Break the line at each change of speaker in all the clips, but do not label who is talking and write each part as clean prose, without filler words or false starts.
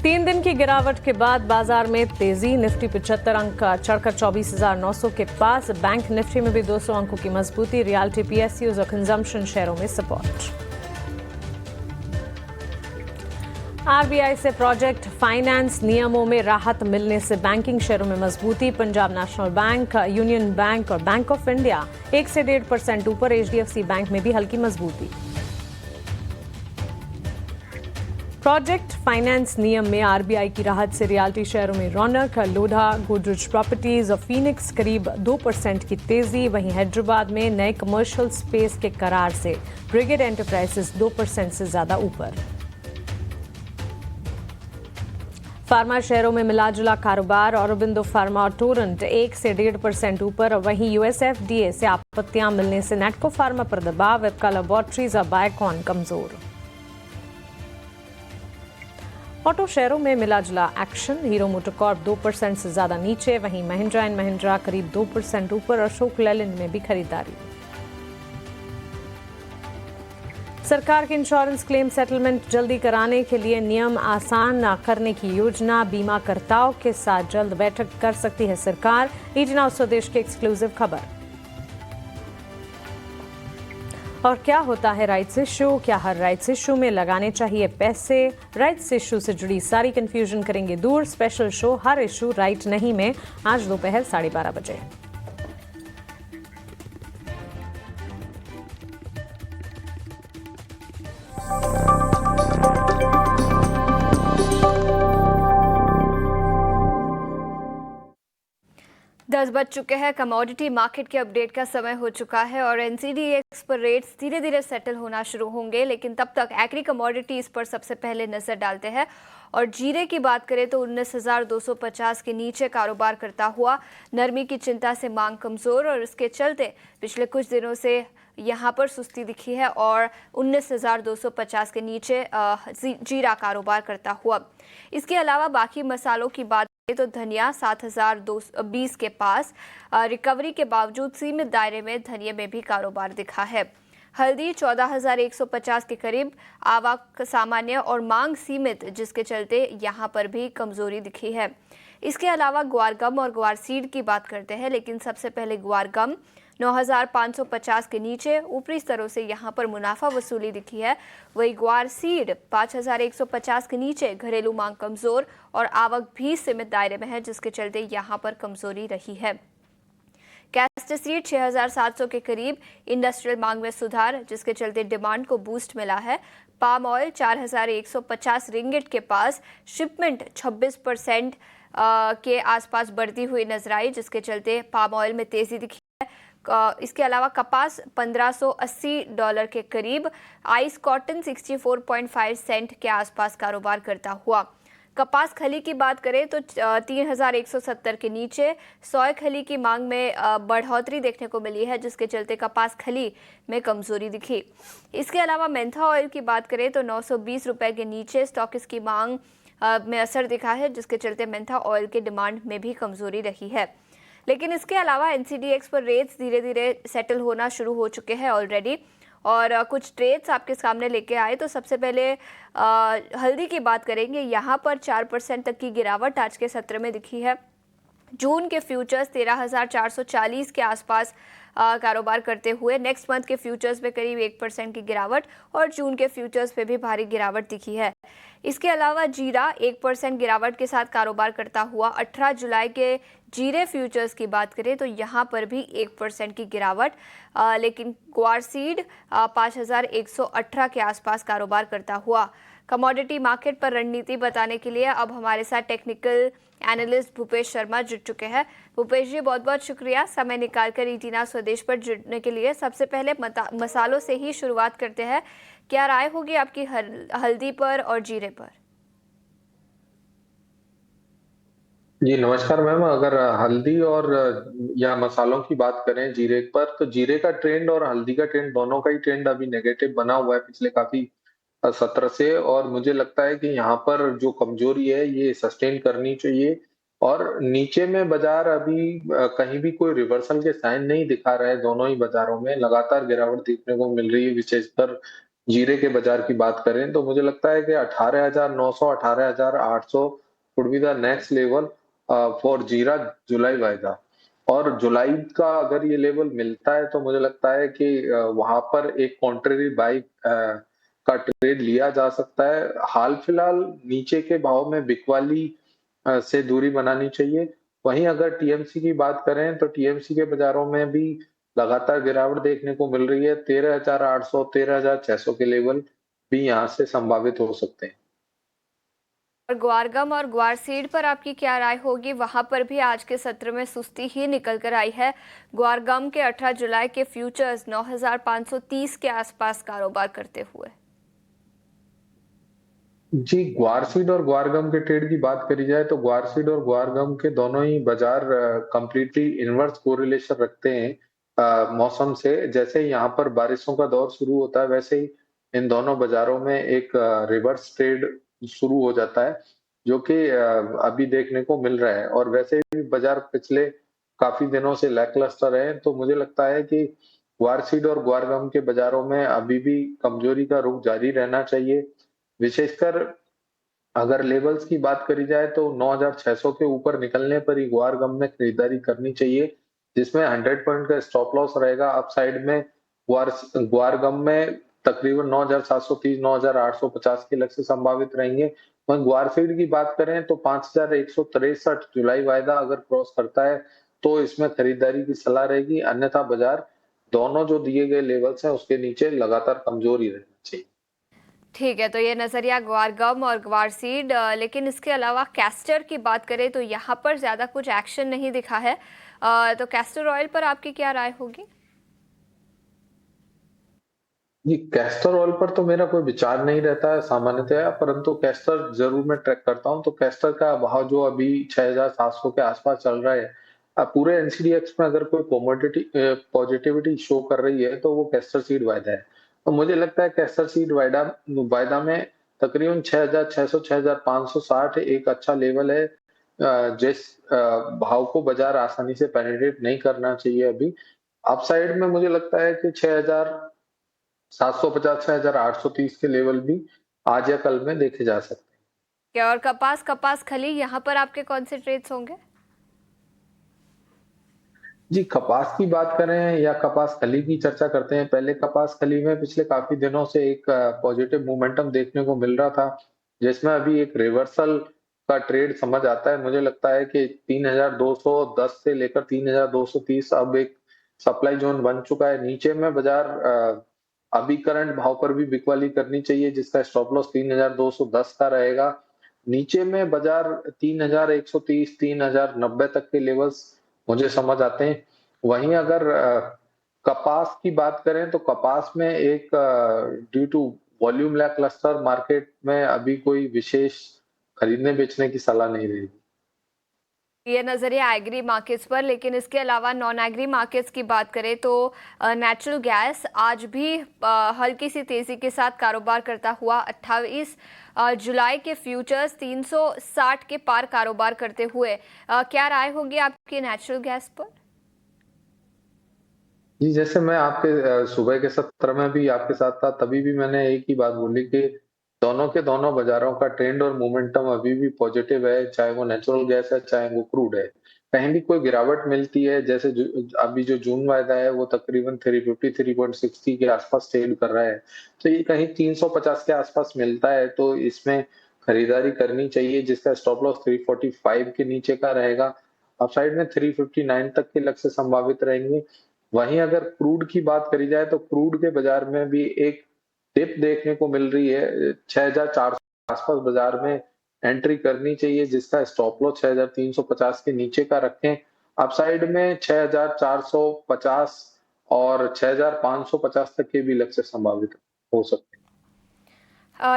3 दिन की गिरावट के बाद बाजार में तेजी। निफ्टी 75 अंक चढ़कर 24,900 के पास। बैंक निफ्टी में भी 200 अंकों की मजबूती। रियल्टी, पीएसयूज और कंजम्पशन शेयरों में सपोर्ट। आरबीआई से प्रोजेक्ट फाइनेंस नियमों में राहत मिलने से बैंकिंग शेयरों में मजबूती। Punjab national bank, union bank और बैंक ऑफ इंडिया 1 से 1.5% ऊपर। एचडीएफसी बैंक में भी हल्की मजबूती। प्रोजेक्ट फाइनेंस नियम में आरबीआई की राहत से रियल्टी शेयरों में रौनक। लोढ़ा, गोदरेज प्रॉपर्टीज और फीनिक्स करीब 2% की तेजी। वहीं हैदराबाद में नए कमर्शियल स्पेस के करार से ब्रिगेड एंटरप्राइजेस 2% से ज्यादा ऊपर। फार्मा शेयरों में मिला जुला कारोबार। औरोबिंदो फार्मा और टोरेंट 1 से 1.5% ऊपर। वहीं यूएसएफडीए से आपत्तियां मिलने से नेटको फार्मा पर दबाव। एप्का लैबोरेटरीज और बायोकॉन कमजोर। ऑटो शेयरों में मिला जुला एक्शन। हीरो मोटोकॉर्प 2% से ज्यादा नीचे। वहीं महिंद्रा एंड महिंद्रा करीब 2% ऊपर। अशोक लेलैंड में भी खरीदारी। सरकार के इंश्योरेंस क्लेम सेटलमेंट जल्दी कराने के लिए नियम आसान करने की योजना। बीमाकर्ताओं के साथ जल्द बैठक कर सकती है सरकार। ईडी नाउ स्वदेश की एक्सक्लूसिव खबर। और क्या होता है राइट्स इशू? क्या हर राइट्स इशू में लगाने चाहिए पैसे? राइट्स इशू से जुड़ी सारी कंफ्यूजन करेंगे दूर। स्पेशल शो हर इशू राइट नहीं में आज दोपहर 12:30 बजे।
दस बज चुके हैं। कमोडिटी मार्केट के अपडेट का समय हो चुका है और एनसीडीएक्स पर रेट्स धीरे धीरे सेटल होना शुरू होंगे, लेकिन तब तक एग्री कमोडिटीज पर सबसे पहले नजर डालते हैं। और जीरे की बात करें तो 19,250 के नीचे कारोबार करता हुआ। नरमी की चिंता से मांग कमजोर और इसके चलते पिछले कुछ दिनों से यहाँ पर सुस्ती दिखी है और 19,250 के नीचे जीरा कारोबार करता हुआ। इसके अलावा बाकी मसालों की बात तो धनिया 7,220 के पास रिकवरी के बावजूद सीमित दायरे में धनिये में भी कारोबार दिखा है। हल्दी 14,150 के करीब, आवक सामान्य और मांग सीमित, जिसके चलते यहां पर भी कमजोरी दिखी है। इसके अलावा ग्वार गम और ग्वार सीड की बात करते हैं, लेकिन सबसे पहले ग्वार गम 9,550 के नीचे ऊपरी स्तरों से यहां पर मुनाफा वसूली दिखी है। वही ग्वार सीड 5,150 के नीचे घरेलू मांग कमजोर और आवक भी सीमित दायरे में है, जिसके चलते यहां पर कमजोरी रही है। कैस्टर सीड 6,700 के करीब, इंडस्ट्रियल मांग में सुधार, जिसके चलते डिमांड को बूस्ट मिला है। पाम ऑयल 4,150 रिंगिट के पास, शिपमेंट 26% के आसपास बढ़ती हुई नजर आई, जिसके चलते पाम ऑयल में तेजी दिखी। इसके अलावा कपास $1,580 के करीब, आइस कॉटन 64.5 सेंट के आसपास कारोबार करता हुआ। कपास खली की बात करें तो 3,170 के नीचे। सोया खली की मांग में बढ़ोतरी देखने को मिली है, जिसके चलते कपास खली में कमजोरी दिखी। इसके अलावा मेंथा ऑयल की बात करें तो 920 रुपए के नीचे स्टॉकिस्ट की मांग में असर दिखा है, जिसके चलते मेंथा ऑयल के डिमांड में भी कमजोरी रही है। लेकिन इसके अलावा एनसीडीएक्स पर रेट्स धीरे धीरे सेटल होना शुरू हो चुके हैं ऑलरेडी, और कुछ ट्रेड्स आपके सामने लेके आए। तो सबसे पहले हल्दी की बात करेंगे। यहाँ पर 4% तक की गिरावट आज के सत्र में दिखी है। जून के फ्यूचर्स 13,440 के आसपास कारोबार करते हुए नेक्स्ट मंथ के फ्यूचर्स में करीब 1% की गिरावट और जून के फ्यूचर्स पे भी भारी गिरावट दिखी है। इसके अलावा जीरा 1% गिरावट के साथ कारोबार करता हुआ। 18 जुलाई के जीरे फ्यूचर्स की बात करें तो यहाँ पर भी 1% की गिरावट, लेकिन ग्वार सीड 5,118 के आसपास कारोबार करता हुआ। कमोडिटी मार्केट पर रणनीति बताने के लिए अब हमारे साथ टेक्निकल एनालिस्ट भूपेश शर्मा जुड़ चुके हैं। भूपेश जी, बहुत बहुत शुक्रिया समय निकालकर ईडी नाउ स्वदेश पर जुड़ने के लिए। सबसे पहले मसालों से ही शुरुआत करते हैं। क्या राय होगी आपकी हल्दी पर और जीरे पर?
जी नमस्कार मैम। अगर हल्दी और या मसालों की बात करें जीरे पर, तो जीरे का ट्रेंड और हल्दी का ट्रेंड, दोनों का ही ट्रेंड अभी नेगेटिव बना हुआ है पिछले काफी सत्र से। और मुझे लगता है कि यहाँ पर जो कमजोरी है ये सस्टेन करनी चाहिए। और नीचे में बाजार अभी कहीं भी कोई रिवर्सल के साइन नहीं दिखा रहा है। दोनों ही बाजारों में लगातार गिरावट देखने को मिल रही है, विशेषकर जीरे के बाजार की बात करें तो मुझे लगता है कि 18,900 18,800 would be the next level for जीरा जुलाई वायदा। और जुलाई का अगर ये लेवल मिलता है तो मुझे लगता है कि वहां पर एक कॉन्ट्रेरी बाई का ट्रेड लिया जा सकता है। हाल फिलहाल नीचे के भाव में बिकवाली से दूरी बनानी चाहिए। वहीं अगर टीएमसी की बात करें तो टीएमसी के बाजारों में भी लगातार गिरावट देखने को मिल रही है। 13,800 13,600 के लेवल भी यहाँ से संभावित हो सकते हैं।
और ग्वारगम और ग्वारसीड पर आपकी क्या राय होगी? वहां पर भी आज के सत्र में सुस्ती ही निकल कर आई है। ग्वारगम के 18 जुलाई के फ्यूचर्स 9,530 के आसपास कारोबार करते हुए।
जी, ग्वारसीड और ग्वारगम के ट्रेड की बात करी जाए तो ग्वारसीड और ग्वारगम के दोनों ही बाजार कंप्लीटली इनवर्स कोरिलेशन रखते हैं मौसम से। जैसे ही यहाँ पर बारिशों का दौर शुरू होता है वैसे ही इन दोनों बाजारों में एक रिवर्स ट्रेड शुरू हो जाता है, जो कि अभी देखने को मिल रहा है। और वैसे भी बाजार पिछले काफी दिनों से लैकलस्टर है, तो मुझे लगता है कि ग्वारसीड और ग्वारगम के बाजारों में अभी भी कमजोरी का रुख जारी रहना चाहिए। विशेषकर अगर लेवल्स की बात करी जाए तो 9,600 के ऊपर निकलने पर ही ग्वारगम में खरीदारी करनी चाहिए, जिसमें 100 पॉइंट का स्टॉप लॉस रहेगा। अपसाइड में ग्वारगम में तकरीबन 9,730 9,850 के लक्ष्य संभावित रहेंगे। वहीं ग्वारफील्ड की बात करें तो 5,163 जुलाई वायदा अगर क्रॉस करता है तो इसमें खरीदारी की सलाह रहेगी, अन्यथा बाजार दोनों जो दिए गए लेवल्स हैं उसके नीचे लगातार कमजोर ही रहना चाहिए।
ठीक है, तो ये नजरिया ग्वारगम और ग्वारसीड। लेकिन इसके अलावा कैस्टर की बात करें तो यहाँ पर ज्यादा कुछ एक्शन नहीं दिखा है। तो कैस्टर ऑयल पर आपकी क्या राय होगी?
जी, कैस्टर ऑयल पर तो मेरा कोई विचार नहीं रहता है सामान्यतया, परंतु कैस्टर ज़रूर मैं ट्रैक करता हूँ। तो कैस्टर का भाव जो अभी 6,700 के आसपास चल रहा है, पूरे एनसीडीएक्स में अगर कोई पॉजिटिविटी शो कर रही है, तो वो कैस्टर सीड वायदा है। तो मुझे लगता है कैस्टर सीड वायदा वायदा में तकरीबन 6,600 6,560 एक अच्छा लेवल है, जिस भाव को बाजार आसानी से पेनिट्रेट नहीं करना चाहिए अभी। अपसाइड में मुझे लगता है कि 6,750 6,830 के लेवल भी आज या कल में देखे जा सकते हैं।
क्या और कपास कपास खली यहाँ पर आपके कौन से ट्रेड्स होंगे?
जी, कपास की बात करें या कपास खली की चर्चा करते हैं। पहले कपास खली में पिछले काफी दिनों से एक पॉजिटिव मोमेंटम देखने को मिल रहा था, जिसमें अभी एक रिवर्सल का ट्रेड समझ आता है। मुझे लगता है कि 3,210 से लेकर 3,230 अब एक सप्लाई जोन बन चुका है। नीचे में बाजार अभी करंट भाव पर भी बिकवाली करनी चाहिए, जिसका स्टॉप लॉस 3,210 का रहेगा। नीचे में बाजार 3,130 3,090 तक के लेवल्स मुझे समझ आते हैं। वहीं अगर कपास की बात करें तो कपास में एक due to volume lacklustre market में अभी कोई विशेष खरीदने बेचने की सलाह नहीं रहेगी।
ये नजरिया एग्री मार्केट्स पर। लेकिन इसके अलावा नॉन एग्री मार्केट्स की बात करें तो नेचुरल गैस आज भी हल्की सी तेजी के साथ कारोबार करता हुआ 28 जुलाई के फ्यूचर्स 360 के पार कारोबार करते हुए। क्या राय होगी आपकी नेचुरल गैस पर?
जी, जैसे मैं आपके सुबह के सत्र में भी आपके साथ था, तभी भी मैंने एक ही बात बोली कि दोनों के दोनों बाजारों का ट्रेंड और मोमेंटम अभी भी पॉजिटिव है, चाहे वो नेचुरल गैस है, चाहे वो क्रूड है। कहीं भी कोई गिरावट मिलती है, जैसे अभी जो जून वायदा है, वो तकरीबन 350 3.60 के आसपास ट्रेड कर रहा है। तो ये कहीं 350 के आसपास मिलता है, तो इसमें खरीदारी करनी चाहिए, जिसका स्टॉप लॉस 345 के नीचे का रहेगा। अपसाइड में 359 तक के लक्ष्य संभावित रहेंगे। वहीं अगर क्रूड की बात करी जाए तो क्रूड के बाजार में भी एक डिप देखने को मिल रही है। 6,400 के आसपास बाजार में एंट्री करनी चाहिए, जिसका स्टॉप लॉस 6,350 के नीचे का रखें। अपसाइड में 6,450 और 6,550 तक के भी लक्ष्य संभावित हो सकते हैं।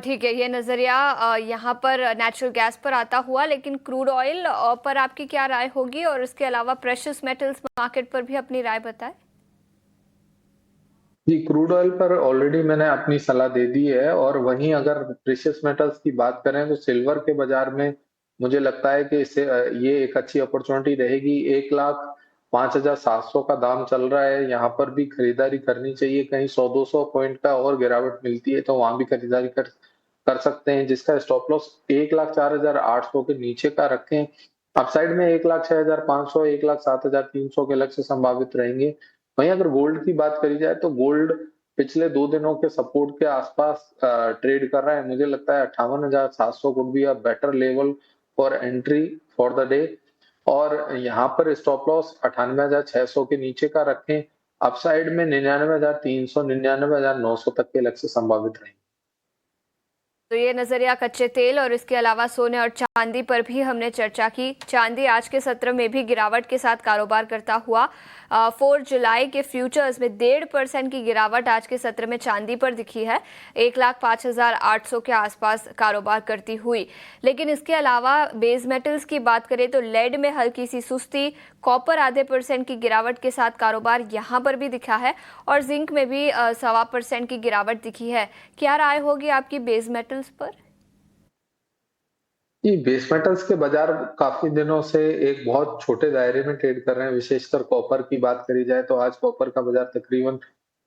ठीक है, ये नजरिया यहाँ पर नेचुरल गैस पर आता हुआ। लेकिन क्रूड ऑयल पर आपकी क्या राय होगी? और इसके अलावा प्रेशियस मेटल्स मार्केट पर भी अपनी राय बताएं।
जी, क्रूड ऑयल पर ऑलरेडी मैंने अपनी सलाह दे दी है। और वहीं अगर प्रेशियस मेटल्स की बात करें तो सिल्वर के बाजार में मुझे लगता है कि ये एक अच्छी अपॉर्चुनिटी रहेगी। 1 लाख 5,700 का दाम चल रहा है, यहाँ पर भी खरीदारी करनी चाहिए। कहीं 100-200 पॉइंट का और गिरावट मिलती है तो वहां भी खरीदारी कर सकते हैं, जिसका स्टॉप लॉस 1,04,800 के नीचे का रखें। अपसाइड में 1,06,500, 1,07,300 के लक्ष्य संभावित रहेंगे। वहीं अगर गोल्ड की बात करी जाए तो गोल्ड पिछले 2 दिनों के सपोर्ट के आसपास ट्रेड कर रहा है। मुझे लगता है 58,700 could be a better level for entry for the day, और यहाँ पर स्टॉप लॉस 98,600 के नीचे का रखें। अपसाइड में 99,300, 99,900 तक के लक्ष्य संभावित रहेंगे।
तो ये नजरिया कच्चे तेल और इसके अलावा सोने और चांदी पर भी हमने चर्चा की। चांदी आज के सत्र में भी गिरावट के साथ कारोबार करता हुआ 4 जुलाई के फ्यूचर्स में 1.5% की गिरावट आज के सत्र में चांदी पर दिखी है, 1,05,800 के आसपास कारोबार करती हुई। लेकिन इसके अलावा बेस मेटल्स की बात करें तो लेड में हल्की सी सुस्ती, कॉपर आधे % की गिरावट के साथ कारोबार यहाँ पर भी दिखा है, और जिंक में भी 1.25% की गिरावट दिखी है। क्या राय होगी आपकी बेस मेटल्स पर?
जी, बेस मेटल्स के बाजार काफी दिनों से एक बहुत छोटे दायरे में ट्रेड कर रहे हैं। विशेषकर कॉपर की बात करी जाए तो आज कॉपर का बाजार तकरीबन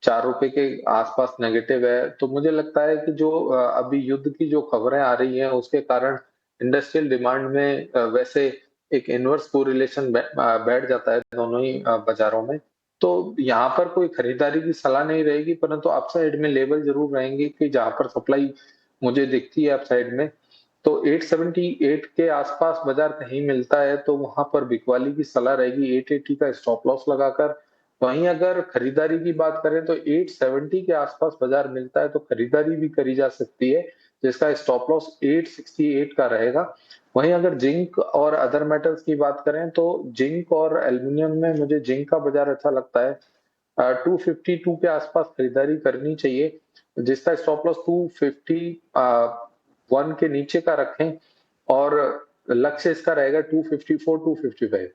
₹4 के आसपास नेगेटिव है। तो मुझे लगता है कि जो अभी युद्ध की जो खबरें आ रही हैं उसके कारण इंडस्ट्रियल डिमांड में वैसे एक इनवर्स कोरिलेशन बैठ जाता है दोनों ही बाजारों में। तो यहाँ पर कोई खरीदारी की सलाह नहीं रहेगी, परंतु अपसाइड में लेवल जरूर रहेंगे कि जहाँ पर सप्लाई मुझे दिखती है अपसाइड में, तो 878 के आसपास बाजार कहीं मिलता है तो वहां पर बिकवाली की सलाह रहेगी 880 का स्टॉप लॉस लगाकर। वहीं अगर खरीदारी की बात करें तो 870 के आसपास बाजार मिलता है तो खरीदारी भी करी जा सकती है, जिसका स्टॉप लॉस 868 का रहेगा। वहीं अगर जिंक और अदर मेटल्स की बात करें तो जिंक और एल्युमिनियम में मुझे जिंक का बाजार अच्छा लगता है। 252 के आसपास खरीदारी करनी चाहिए, जिसका स्टॉप लॉस 251 के नीचे का रखें, और लक्ष्य इसका रहेगा 254, 255।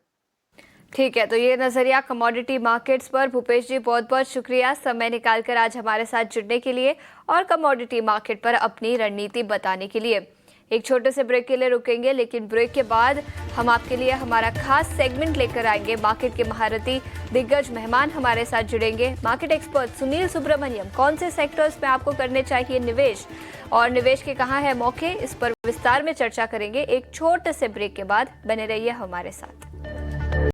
ठीक है, तो ये नजरिया कमोडिटी मार्केट्स पर। भूपेश जी, बहुत बहुत शुक्रिया समय निकालकर आज हमारे साथ जुड़ने के लिए और कमोडिटी मार्केट पर अपनी रणनीति बताने के लिए। एक छोटे से ब्रेक के लिए रुकेंगे, लेकिन ब्रेक के बाद हम आपके लिए हमारा खास सेगमेंट लेकर आएंगे। मार्केट के महारथी दिग्गज मेहमान हमारे साथ जुड़ेंगे। मार्केट एक्सपर्ट सुनील सुब्रमण्यम, कौन से सेक्टर्स में आपको करने चाहिए निवेश और निवेश के कहाँ है मौके, इस पर विस्तार में चर्चा करेंगे। एक छोटे से ब्रेक के बाद बने रहिए हमारे साथ।